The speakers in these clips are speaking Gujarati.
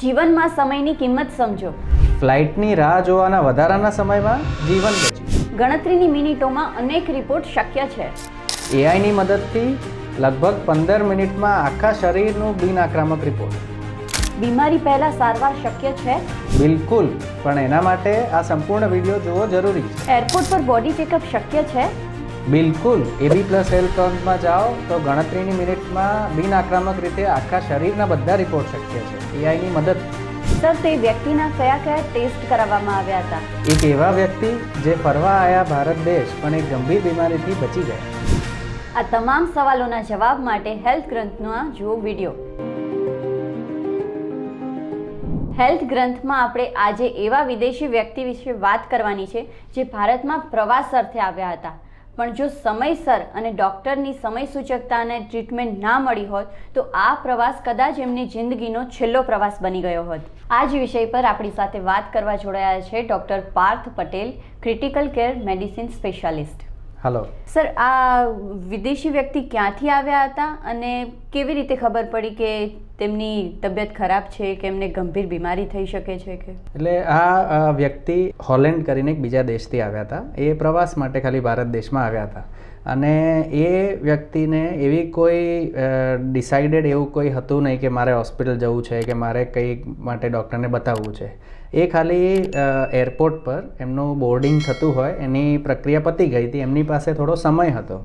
જીવનમાં સમયની કિંમત સમજો. ફ્લાઇટની રાહ જોવાના વધારાના સમયમાં જીવન બચ્યું. ગણતરીની મિનિટોમાં અનેક રિપોર્ટ શક્ય છે. એઆઈની મદદથી લગભગ 15 મિનિટમાં આખા શરીરનું બિન આક્રમક રિપોર્ટ. બીમારી પહેલા સારવાર શક્ય છે. બિલકુલ, પણ એના માટે આ સંપૂર્ણ વિડીયો જોવો જરૂરી છે. એરપોર્ટ પર બોડી ચેકઅપ શક્ય છે. બિલકુલ, AB+ હેલ્થ કાઉન્ટમાં જાઓ તો ગણતરીની મિનિટમાં બિન આક્રમક રીતે આખા શરીરના બધા રિપોર્ટ શક્ય છે એઆઈની મદદ. સર, તે વ્યક્તિના કયા કયા ટેસ્ટ કરાવવામાં આવ્યા હતા? એક એવા વ્યક્તિ જે ફરવા આવ્યા ભારત દેશ પણ એક ગંભીર બીમારીથી બચી ગયા. આ તમામ સવાલોના જવાબ માટે હેલ્થ ગ્રંથનો જુઓ વિડીયો. હેલ્થ ગ્રંથમાં આપણે આજે એવા વિદેશી વ્યક્તિ વિશે વાત કરવાની છે જે ભારતમાં પ્રવાસ અર્થે આવ્યા હતા, પણ જો સમયસર અને ડૉક્ટરની સમય સૂચકતા અને ટ્રીટમેન્ટ ના મળી હોત તો આ પ્રવાસ કદાચ એમની જિંદગીનો છેલ્લો પ્રવાસ બની ગયો હોત. આ જ વિષય પર આપણી સાથે વાત કરવા જોડાયા છે doctor Parth Patel, critical care medicine specialist. Hello sir, આ વિદેશી વ્યક્તિ ક્યાંથી આવ્યા હતા અને કેવી રીતે ખબર પડી કે તેમની તબિયત ખરાબ છે કે એમને ગંભીર બીમારી થઈ શકે છે કે? એટલે આ વ્યક્તિ હોલેન્ડ કરીને એક બીજા દેશથી આવ્યા હતા. એ પ્રવાસ માટે ખાલી ભારત દેશમાં આવ્યા હતા અને એ વ્યક્તિને એવી કોઈ ડિસાઇડેડ એવું કોઈ હતું નહીં કે મારે હોસ્પિટલ જવું છે કે મારે કંઈ માટે ડૉક્ટરને બતાવવું છે. એ ખાલી એરપોર્ટ પર એમનું બોર્ડિંગ થતું હોય એની પ્રક્રિયા પતી ગઈ હતી, એમની પાસે થોડો સમય હતો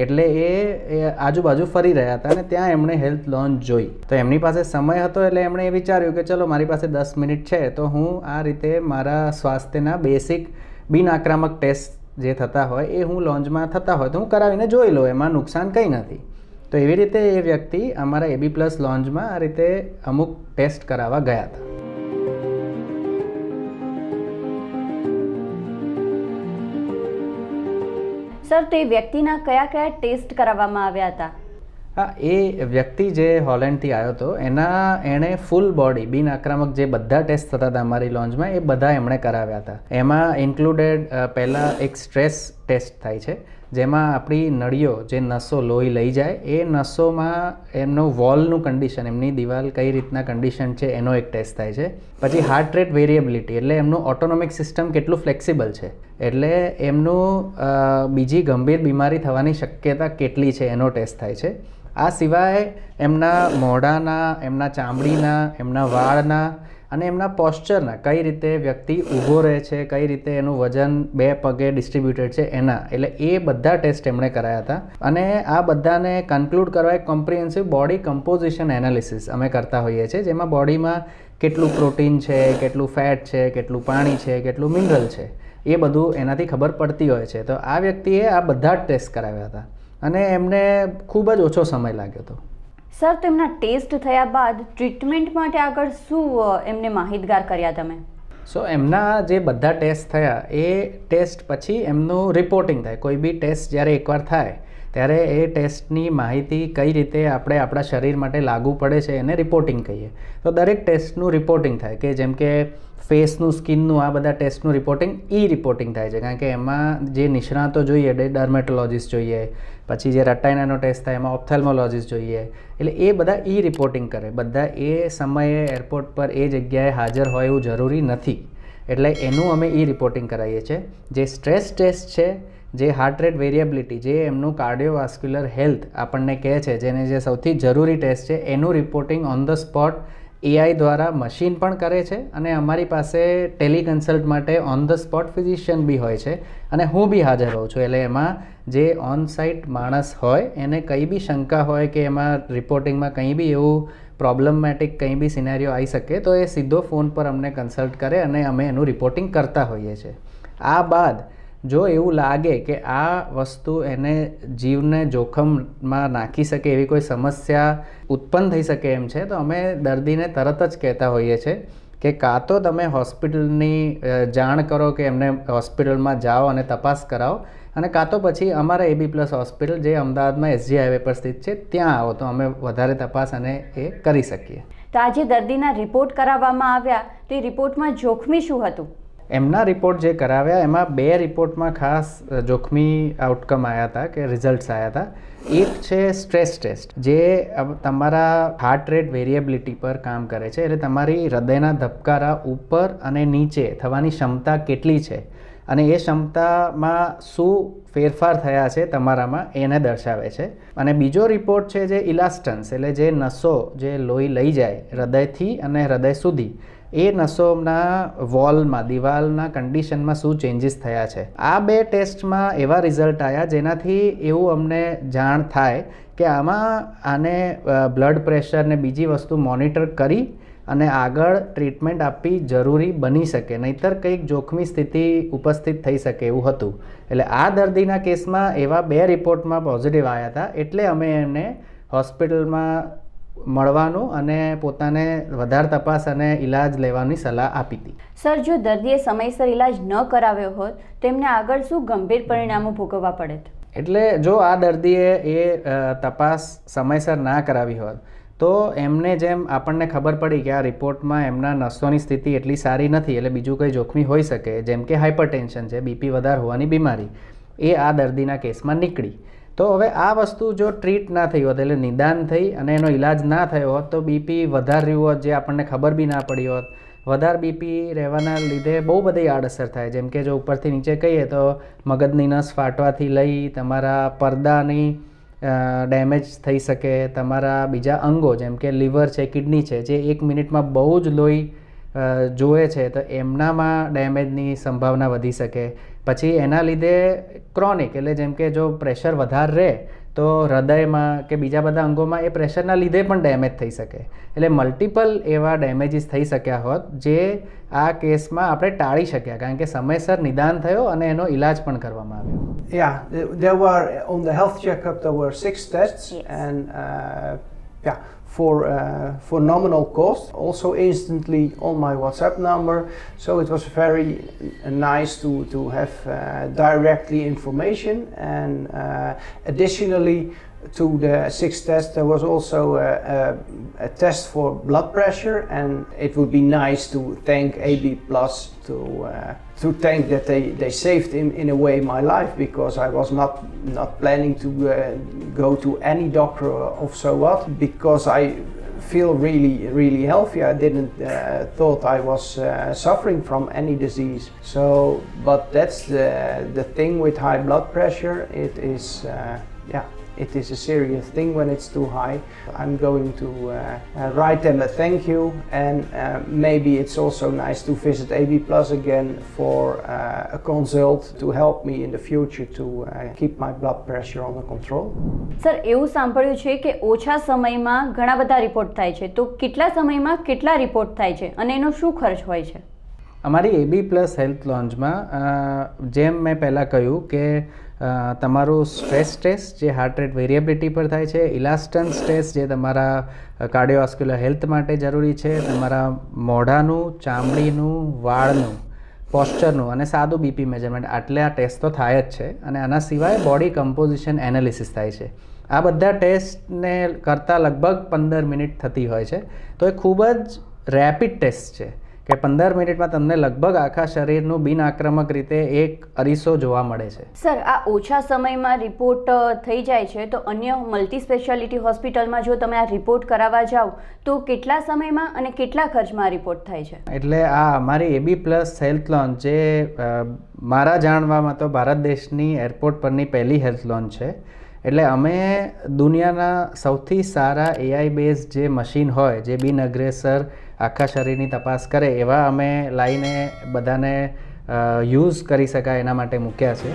એટલે એ આજુબાજુ ફરી રહ્યા હતા અને ત્યાં એમણે હેલ્થ લોન્ચ જોઈ. તો એમની પાસે સમય હતો એટલે એમણે એ વિચાર્યું કે ચલો મારી પાસે 10 મિનિટ છે તો હું આ રીતે મારા સ્વાસ્થ્યના બેસિક બિન આક્રમક ટેસ્ટ જે થતા હોય એ હું લોન્ચમાં થતા હોય તો હું કરાવીને જોઈ લઉં, એમાં નુકસાન કંઈ નથી. તો એવી રીતે એ વ્યક્તિ અમારા AB+ લોન્ચમાં આ રીતે અમુક ટેસ્ટ કરાવવા ગયા હતા. સર, તે વ્યક્તિના કયા કયા ટેસ્ટ કરાવવામાં આવ્યા હતા? હા, એ વ્યક્તિ જે હોલેન્ડથી આવ્યો હતો એણે ફૂલ બોડી બિન આક્રમક જે બધા ટેસ્ટ થતા હતા અમારી લોન્ચમાં એ બધા એમણે કરાવ્યા હતા. એમાં ઇન્ક્લુડેડ પહેલાં એક સ્ટ્રેસ ટેસ્ટ થાય છે જેમાં આપણી નળીઓ જે નસો લોહી લઈ જાય એ નસોમાં એમનો વોલનું કન્ડિશન, એમની દિવાલ કઈ રીતના કન્ડિશન છે એનો એક ટેસ્ટ થાય છે. પછી હાર્ટ રેટ વેરિએબિલિટી એટલે એમનું ઓટોનોમિક સિસ્ટમ કેટલું ફ્લેક્સિબલ છે, એટલે એમનું બીજી ગંભીર બીમારી થવાની શક્યતા કેટલી છે એનો ટેસ્ટ થાય છે. આ સિવાય એમના મોઢાના, એમના ચામડીના, એમના વાળના અને એમના પોસ્ચરના કઈ રીતે વ્યક્તિ ઊભો રહે છે, કઈ રીતે એનું વજન 2 પગે ડિસ્ટ્રીબ્યુટેડ છે એના, એટલે એ બધા ટેસ્ટ એમણે કરાયા હતા. અને આ બધાને કન્ક્લુડ કરવા એક કોમ્પ્રિહેન્સિવ બોડી કમ્પોઝિશન એનાલિસિસ અમે કરતા હોઈએ છીએ, જેમાં બોડીમાં કેટલું પ્રોટીન છે, કેટલું ફેટ છે, કેટલું પાણી છે, કેટલું મિનરલ છે, એ બધું એનાથી ખબર પડતી હોય છે. તો આ વ્યક્તિએ આ બધા જ ટેસ્ટ કરાવ્યા હતા અને એમને ખૂબ જ ઓછો સમય લાગ્યો હતો. સર, તેમના ટેસ્ટ થયા બાદ ટ્રીટમેન્ટ માટે આગળ શું એમને માહિતગાર કર્યા તમે? એમના જે બધા ટેસ્ટ થયા એ ટેસ્ટ પછી એમનું રિપોર્ટિંગ થાય. કોઈ બી ટેસ્ટ જ્યારે એકવાર થાય ત્યારે એ ટેસ્ટની માહિતી કઈ રીતે આપણે આપણા શરીર માટે લાગુ પડે છે એને રિપોર્ટિંગ કહીએ. તો દરેક ટેસ્ટનું રિપોર્ટિંગ થાય કે જેમ કે ફેસનું, સ્કિનનું, આ બધા ટેસ્ટનું રિપોર્ટિંગ રિપોર્ટિંગ થાય છે, કારણ કે એમાં જે નિષ્ણાતો જોઈએ, ડર્મેટોલોજીસ્ટ જોઈએ, પછી જે રટાઈનાનો ટેસ્ટ થાય એમાં ઓપ્થેલ્મોલોજીસ્ટ જોઈએ, એટલે એ બધા રિપોર્ટિંગ કરે. બધા એ સમયે એરપોર્ટ પર એ જગ્યાએ હાજર હોય એવું જરૂરી નથી, એટલે એનું અમે રિપોર્ટિંગ કરાવીએ છીએ. જે સ્ટ્રેસ ટેસ્ટ છે, જે હાર્ટ રેટ વેરિએબિલિટી, જે એમનું કાર્ડિયોવાસ્ક્યુલર હેલ્થ આપણને કહે છે, જેને જે સૌથી જરૂરી ટેસ્ટ છે એનું reporting on the spot AI દ્વારા મશીન પણ કરે છે અને અમારી પાસે ટેલિકન્સલ્ટ માટે ઓન ધ સ્પોટ ફિઝિશિયન બી હોય છે અને હું બી હાજર હોઉં છું. એટલે એમાં જે ઓન સાઇટ માણસ હોય એને કંઈ બી શંકા હોય કે એમાં રિપોર્ટિંગમાં કંઈ બી એવું પ્રોબ્લેમેટિક કંઈ બી સિનેરિયો આવી શકે તો એ સીધો ફોન પર અમને કન્સલ્ટ કરે અને અમે એનું રિપોર્ટિંગ કરતા હોઈએ છીએ. આ બાદ જો એવું લાગે કે આ વસ્તુ એને જીવને જોખમમાં નાખી શકે એવી કોઈ સમસ્યા ઉત્પન્ન થઈ શકે એમ છે તો અમે દર્દીને તરત જ કહેતા હોઈએ છીએ કે કાં તો તમે હોસ્પિટલની જાણ કરો કે એમને હોસ્પિટલમાં જાઓ અને તપાસ કરાવો, અને કાં તો પછી અમારા AB+ હોસ્પિટલ જે અમદાવાદમાં SG હાઈવે પર સ્થિત છે ત્યાં આવો તો અમે વધારે તપાસ અને એ કરી શકીએ. તો આજે દર્દીના રિપોર્ટ કરાવવામાં આવ્યા તે રિપોર્ટમાં જોખમી શું હતું? એમના રિપોર્ટ જે કરાવ્યા એમાં 2 રિપોર્ટમાં ખાસ જોખમી આઉટકમ આવ્યા હતા કે રિઝલ્ટ્સ આવ્યા હતા. એક છે સ્ટ્રેસ ટેસ્ટ, જે તમારા હાર્ટ રેટ વેરિએબિલિટી પર કામ કરે છે. એટલે તમારી હૃદયના ધબકારા ઉપર અને નીચે થવાની ક્ષમતા કેટલી છે અને એ ક્ષમતામાં શું ફેરફાર થયા છે તમારામાં એને દર્શાવે છે. અને બીજો રિપોર્ટ છે જે ઇલાસ્ટન્સ, એટલે જે નસો જે લોહી લઈ જાય હૃદયથી અને હૃદય સુધી, એ નસોના વોલમાં, દિવાલના કન્ડિશનમાં શું ચેન્જીસ થયા છે. આ 2 ટેસ્ટમાં એવા રિઝલ્ટ આવ્યા જેનાથી એવું અમને જાણ થાય કે આને બ્લડ પ્રેશર ને બીજી વસ્તુ મોનિટર કરી અને આગળ ટ્રીટમેન્ટ આપવી જરૂરી બની શકે, નહીંતર કંઈક જોખમી સ્થિતિ ઉપસ્થિત થઈ શકે એવું હતું. એટલે આ દર્દીના કેસમાં એવા 2 રિપોર્ટમાં પોઝિટિવ આવ્યા હતા, એટલે અમે એમને હોસ્પિટલમાં મળવાનું અને પોતાને વધારે તપાસ અને ઇલાજ લેવાની સલાહ આપી હતી. સર, જો દર્દીએ સમયસર ઇલાજ ન કરાવ્યો હોત તો એમને આગળ શું ગંભીર પરિણામો ભોગવવા પડે? એટલે જો આ દર્દીએ એ તપાસ સમયસર ના કરાવી હોત તો એમને જેમ આપણને ખબર પડી કે આ રિપોર્ટમાં એમના નસોની સ્થિતિ એટલી સારી નથી, એટલે બીજું કંઈ જોખમી હોઈ શકે, જેમ કે હાઇપરટેન્શન છે, બીપી વધારે હોવાની બીમારી, એ આ દર્દીના કેસમાં નીકળી. તો હવે આ વસ્તુ જો ટ્રીટ ના થઈ હોત, એટલે નિદાન થઈ અને એનો ઇલાજ ના થયો હોત તો બીપી વધારે રહ્યું હોત, જે આપણને ખબર બી ના પડી હોત. વધારે બીપી રહેવાના લીધે બહુ બધી આડઅસર થાય, જેમ કે જો ઉપરથી નીચે કહીએ તો મગજની નસ ફાટવાથી લઈ તમારા પડદાની ડેમેજ થઈ શકે, તમારા બીજા અંગો જેમ કે લીવર છે, કિડની છે, જે 1 મિનિટમાં બહુ જ લોહી જોવે છે તો એમનામાં ડેમેજની સંભાવના વધી શકે. પછી એના લીધે ક્રોનિક, એટલે જેમ કે જો પ્રેશર વધારે રહે તો હૃદયમાં કે બીજા બધા અંગોમાં એ પ્રેશરના લીધે પણ ડેમેજ થઈ શકે. એટલે મલ્ટિપલ એવા ડેમેજીસ થઈ શક્યા હોત, જે આ કેસમાં આપણે ટાળી શક્યા, કારણ કે સમયસર નિદાન થયો અને એનો ઇલાજ પણ કરવામાં આવ્યો. Yeah, there were on the health checkup there were 6 tests. Yes. And for nominal cost, also instantly on my WhatsApp number. So it was very nice to have directly information. And additionally to the 6 tests, there was also a test for blood pressure, and it would be nice to thank AB Plus to thank that they saved in a way my life, because I was not planning to go to any doctor of so what, because I feel really healthy. I didn't thought I was suffering from any disease. So, but that's the thing with high blood pressure. It is it is a serious thing when it's too high. I'm going to write them a thank you, and maybe it's also nice to visit AB Plus again for a consult to help me in the future to keep my blood pressure under control. Sir, એવું સાંભળ્યું છે કે ઓછા સમયમાં ઘણા બધા રિપોર્ટ થાય છે, તો કેટલા સમયમાં કેટલા રિપોર્ટ થાય છે અને એનો શું ખર્ચ હોય છે? અમારી AB પ્લસ હેલ્થ લોન્જમાં જેમ મેં પહેલાં કહ્યું કે તમારું સ્ટ્રેસ ટેસ્ટ જે હાર્ટ રેટ વેરિએબિલિટી પર થાય છે, ઇલાસ્ટન્સ ટેસ્ટ જે તમારા કાર્ડિયોવાસ્ક્યુલર હેલ્થ માટે જરૂરી છે, તમારા મોઢાનું, ચામડીનું, વાળનું, પોસ્ચરનું અને સાદું બીપી મેજરમેન્ટ, આટલા ટેસ્ટ તો થાય જ છે. અને આના સિવાય બોડી કમ્પોઝિશન એનાલિસિસ થાય છે. આ બધા ટેસ્ટને કરતાં લગભગ 15 મિનિટ થતી હોય છે. તો એ ખૂબ જ રેપિડ ટેસ્ટ છે કે 15 મિનિટમાં તમને લગભગ આખા શરીરનું બિન આક્રમક રીતે એક અરીસો જોવા મળે છે. સર, આ ઓછા સમયમાં રિપોર્ટ થઈ જાય છે, તો અન્ય મલ્ટી સ્પેશિયાલિટી હોસ્પિટલમાં જો તમે આ રિપોર્ટ કરાવવા જાઓ તો કેટલા સમયમાં અને કેટલા ખર્ચમાં આ રિપોર્ટ થાય છે? એટલે આ અમારી AB પ્લસ હેલ્થ લોન્ચ, જે મારા જાણવામાં તો ભારત દેશની એરપોર્ટ પરની પહેલી હેલ્થ લોન્ચ છે. એટલે અમે દુનિયાના સૌથી સારા AI બેઝ જે મશીન હોય, જે બિન અગ્રેસર આખા શરીરની તપાસ કરે, એવા અમે લાવીને બધાને યુઝ કરી શકાય એના માટે મૂક્યા છે.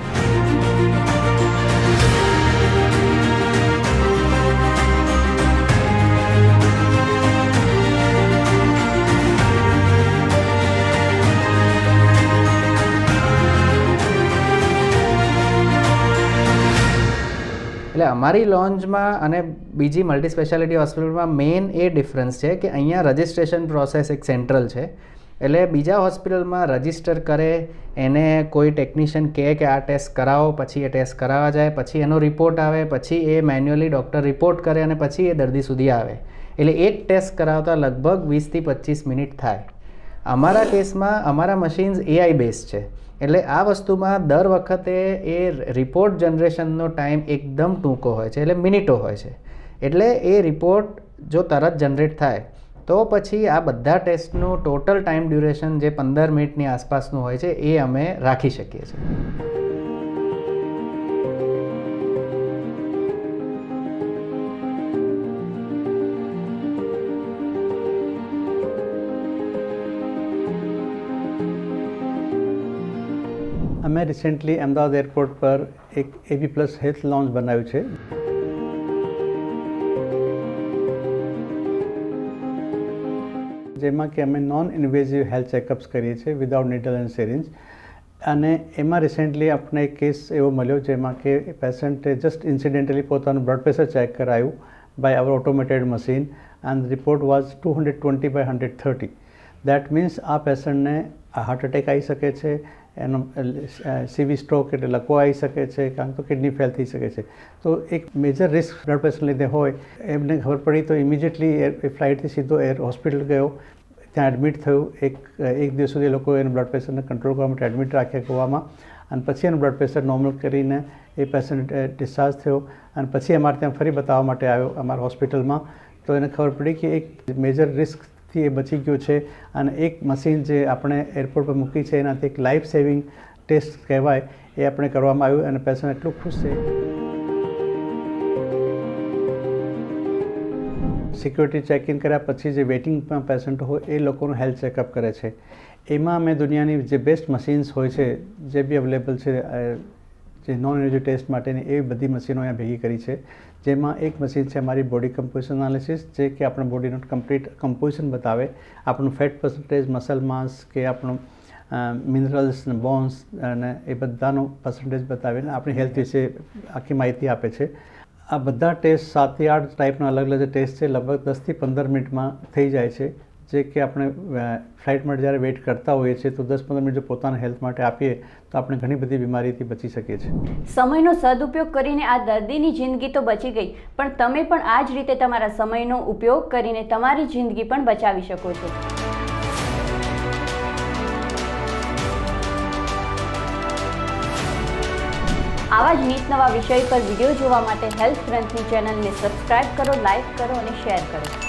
એટલે અમારી લોન્ચમાં અને બીજી મલ્ટી સ્પેશિયાલિટી હોસ્પિટલમાં મેઇન એ ડિફરન્સ છે કે અહીંયા રજિસ્ટ્રેશન પ્રોસેસ એક સેન્ટ્રલ છે. એટલે બીજા હોસ્પિટલમાં રજિસ્ટર કરે, એને કોઈ ટેકનિશિયન કહે કે આ ટેસ્ટ કરાવો, પછી એ ટેસ્ટ કરાવવા જાય, પછી એનો રિપોર્ટ આવે, પછી એ મેન્યુઅલી ડૉક્ટર રિપોર્ટ કરે અને પછી એ દર્દી સુધી આવે. એટલે એક ટેસ્ટ કરાવતા લગભગ 20 થી 25 મિનિટ થાય. અમારા કેસમાં અમારા મશીન્સ AI બેઝ છે, એટલે આ વસ્તુમાં દર વખતે એ રિપોર્ટ જનરેશનનો ટાઈમ એકદમ ટૂંકો હોય છે, એટલે મિનિટો હોય છે. એટલે એ રિપોર્ટ જો તરત જનરેટ થાય તો પછી આ બધા ટેસ્ટનું ટોટલ ટાઈમ ડ્યુરેશન જે 15 મિનિટની આસપાસનું હોય છે એ અમે રાખી શકીએ છીએ. અમે રિસેન્ટલી અમદાવાદ એરપોર્ટ પર એક AB+ હેલ્થ લોન્જ બનાવ્યું છે. જેમાં કે અમે નોન ઇન્વેઝિવ હેલ્થ ચેકઅપ્સ કરીએ છીએ વિધાઉટ નીડલ એન્ડ સિરિંજ. અને એમાં રિસેન્ટલી આપણે એક કેસ એવો મળ્યો જેમાં કે પેશન્ટે જસ્ટ ઇન્સિડેન્ટલી પોતાનું બ્લડ પ્રેશર ચેક કરાયું by our automated machine and report was 220/130. That means આ પેશન્ટને હાર્ટ એટેક આવી શકે છે, એનો CV સ્ટ્રોક એટલે લકવો આવી શકે છે, કારણ તો કિડની ફેલ થઈ શકે છે. તો એક મેજર રિસ્ક બ્લડ પ્રેશર લીધે હોય, એમને ખબર પડી તો ઇમિડિયેટલી ફ્લાઇટથી સીધો હોસ્પિટલ ગયો, ત્યાં એડમિટ થયું. એક દિવસ સુધી લોકો એનું બ્લડ પ્રેશરને કંટ્રોલ કરવા માટે એડમિટ રાખ્યા ગોવામાં, અને પછી એનું બ્લડ પ્રેશર નોર્મલ કરીને એ પેશન્ટ ડિસ્ચાર્જ થયો. અને પછી અમારે ત્યાં ફરી બતાવવા માટે આવ્યો અમારા હોસ્પિટલમાં. તો એને ખબર પડી કે એક મેજર રિસ્કથી એ બચી ગયો છે, અને એક મશીન જે આપણે એરપોર્ટ પર મૂકી છે એનાથી એક લાઈફ સેવિંગ ટેસ્ટ કહેવાય એ આપણે કરવામાં આવ્યું, અને પેશન્ટ એટલું ખુશ છે. સિક્યોરિટી ચેક ઇન કર્યા પછી જે વેઇટિંગમાં પેશન્ટ હોય એ લોકોનું હેલ્થ ચેકઅપ કરે છે. એમાં અમે દુનિયાની જે બેસ્ટ મશીન્સ હોય છે જે બી અવેલેબલ છે જે નોન ઇન્વેઝિવ ટેસ્ટ માટેની એવી બધી મશીનો અહીંયા ભેગી કરી છે. જેમાં એક મશીન છે અમારી બોડી કમ્પોઝિશન એનાલિસિસ, જે કે આપણા બોડીનું કમ્પ્લીટ કમ્પોઝિશન બતાવે, આપણું ફેટ પર્સન્ટેજ, મસલ માસ કે આપણું મિનરલ્સ, બોન્સ અને એ બધાનું પર્સન્ટેજ બતાવીને આપણી હેલ્થ વિશે આખી માહિતી આપે છે. આ બધા ટેસ્ટ 7 થી 8 ટાઈપના અલગ અલગ ટેસ્ટ છે, લગભગ 10 થી 15 મિનિટમાં થઈ જાય છે. જે કે આપણે ફ્લાઇટ માટે જ્યારે વેઇટ કરતા હોઈએ છીએ તો 10-15 મિનિટ જો પોતાના હેલ્થ માટે આપીએ તો આપણે ઘણી બધી બીમારીથી બચી શકીએ છીએ. સમયનો સદુપયોગ કરીને આ દર્દીની જિંદગી તો બચી ગઈ, પણ તમે પણ આ જ રીતે તમારા સમયનો ઉપયોગ કરીને તમારી જિંદગી પણ બચાવી શકો છો. આવા જ નીત નવા વિષય પર વિડીયો જોવા માટે હેલ્થ ગ્રંથની ચેનલને સબસ્ક્રાઇબ કરો, લાઇક કરો અને શેર કરો.